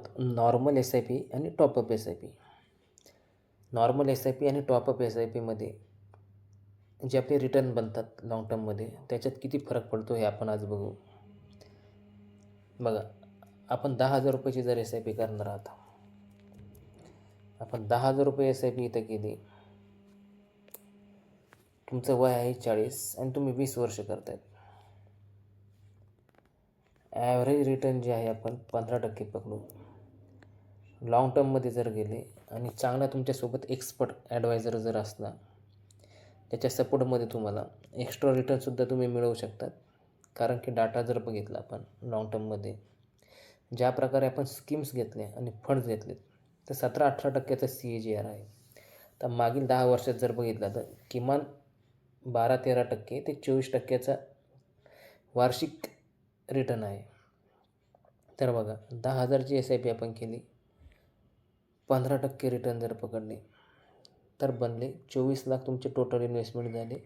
आहोत normal S I P आणि top up S I P. Normal S I P आणि top up S I पीमध्ये जे आपले रिटर्न बनतात लाँग टर्ममध्ये त्याच्यात किती फरक पडतो हे आपण आज बघू. बघा, आपण 10,000 रुपयाची जर एस आय पी करणार आहात, आपण 10,000 रुपये एस आय पी इथं केली. तुमचं वय आहे 40 आणि तुम्ही 20 वर्ष करतायत. ॲव्हरेज रिटर्न जे आहे आपण 15% पकडू. लाँग टर्ममध्ये जर गेले आणि चांगला तुमच्यासोबत एक्सपर्ट ॲडवायझर जर असला, त्याच्या सपोर्टमध्ये तुम्हाला एक्स्ट्रा रिटर्नसुद्धा तुम्ही मिळवू शकतात. कारण की डाटा जर बघितला आपण लाँग टर्ममध्ये ज्या प्रकारे आपण स्कीम्स घेतल्या आणि फंड्स घेतलेत तर 17-18% CAGR आहे. तर मागील 10 वर्षात जर बघितलं तर किमान 12-13% ते 24% वार्षिक रिटर्न आहे. तर बघा, 10,000ची एस आय पी आपण केली, 15% रिटर्न जर पकडले तर बनले 24 लाख तुमचे टोटल इन्व्हेस्टमेंट झाले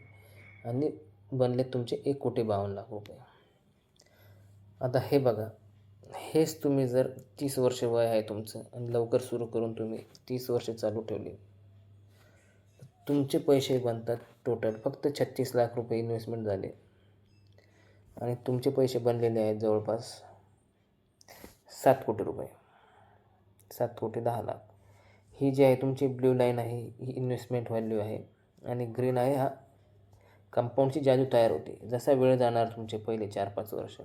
आणि बनले तुमचे 1,52,00,000 रुपये. आता हे बघा, हेच तुम्ही जर 30 वर्ष वय आहे तुमचं आणि लवकर सुरू करून तुम्ही 30 वर्ष चालू ठेवले, तुमचे पैसे बनतात टोटल फक्त 36 लाख रुपये इन्व्हेस्टमेंट झाले आणि तुमचे पैसे बनलेले आहेत जवळपास 7 कोटी रुपये, 7,10,00,000. ही जी आहे तुमची ब्ल्यू लाईन आहे ही इन्व्हेस्टमेंट व्हॅल्यू आहे आणि ग्रीन आहे हा कंपाऊंडची जादू तयार होते. जसा वेळ जाणार तुमचे पहिले 4-5 वर्ष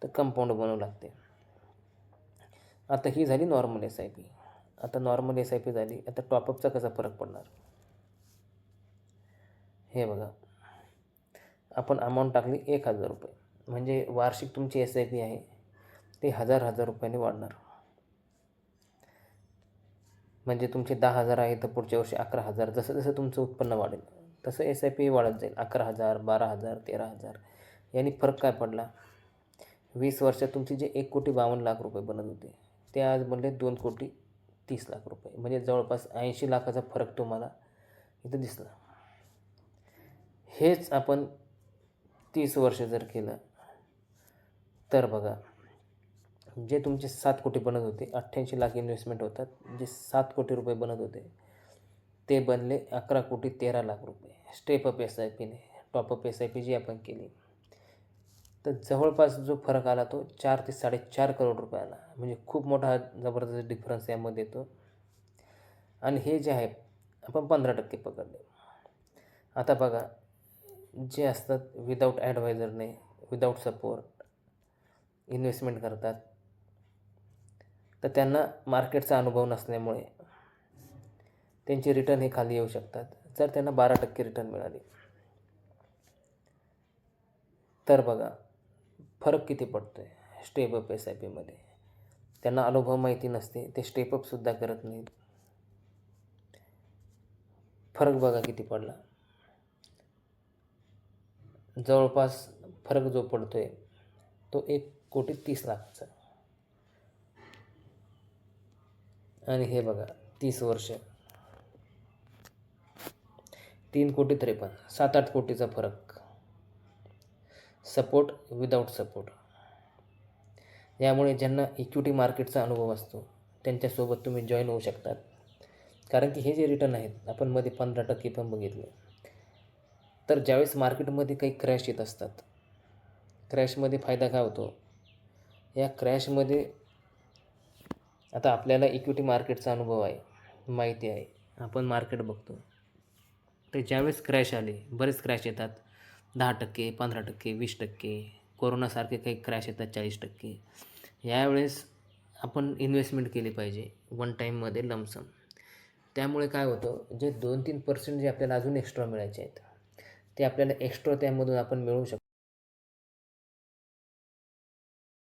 तर कंपाऊंड बनवू लागते. आता ही झाली नॉर्मल एस आय पी. आता नॉर्मल एस आय पी झाली. आता टॉपअपचा कसा फरक पडणार हे बघा. आपण अमाऊंट टाकली 1,000 रुपये म्हणजे वार्षिक तुमची एस आय पी आहे ते 1,000 रुपयाने वाढणार. म्हणजे तुमचे 10,000 आहे तर पुढच्या वर्षी 11,000. जसं जसं तुमचं उत्पन्न वाढेल तसं एस आय पी वाढत जाईल. 11,000, 12,000, 13,000. याने फरक काय पडला? 20 वर्षात तुमचे जे 1,52,00,000 रुपये बनत होते ते आज बनले 2,30,00,000 रुपये. म्हणजे जवळपास 80 लाखाचा फरक तुम्हाला इथं दिसला. हेच आपण 30 वर्ष जर केलं तर बघा, जे तुमचे 7 कोटी बनत होते, 88 लाख इन्व्हेस्टमेंट होतात, जे 7 कोटी रुपये बनत होते ते बनले 11,13,00,000 रुपये स्टेप अप एस आय पीने. टॉपअप एस आय पी जी आपण केली तर जवळपास जो फरक आला तो 4 ते 4.5 करोड रुपये आला. म्हणजे खूप मोठा जबरदस्त डिफरन्स यामध्ये येतो. आणि हे जे आहे आपण 15% पकडले. आता बघा, जे असतात विदाऊट ॲडवायझरने, विदाऊट सपोर्ट इन्व्हेस्टमेंट करतात तर त्यांना मार्केटचा अनुभव नसल्यामुळे त्यांचे रिटर्न हे खाली येऊ शकतात. जर त्यांना 12% रिटर्न मिळाले तर बघा फरक किती पडतो आहे स्टेप अप एस आय पीमध्ये. त्यांना अनुभव माहिती नसते, ते स्टेपअपसुद्धा करत नाहीत. फरक बघा किती पडला. जवळपास फरक जो पडतो आहे तो 1,30,00,000चा. आणि हे बघा 30 वर्ष 3,53,00,000, 7-8 कोटीचा फरक. Support without support. यामुळे ज्यांना इक्विटी मार्केटचा अनुभव असतो त्यांच्यासोबत तुम्ही जॉईन होऊ शकतात. कारण की हे जे रिटर्न आहेत आपण मध्ये 15% पण बघितले. तर ज्यावेळेस मार्केटमध्ये काही क्रॅश येत असतात, क्रॅशमध्ये फायदा काय होतो? या क्रॅशमध्ये आता आपल्याला इक्विटी मार्केटचा अनुभव आहे, माहिती आहे, आपण मार्केट बघतो. तर ज्यावेळेस क्रॅश आले, बरेच क्रॅश येतात 10%, 15%, 20%, कोरोनासारखे काही क्रॅश येतात 40%. यावेळेस आपण इन्व्हेस्टमेंट केली पाहिजे वन टाईममध्ये लमसम. त्यामुळे काय होतं, जे 2-3% जे आपल्याला अजून एक्स्ट्रा मिळायचे आहेत ते आपल्याला एक्स्ट्रा त्यामधून आपण मिळवू शकतो.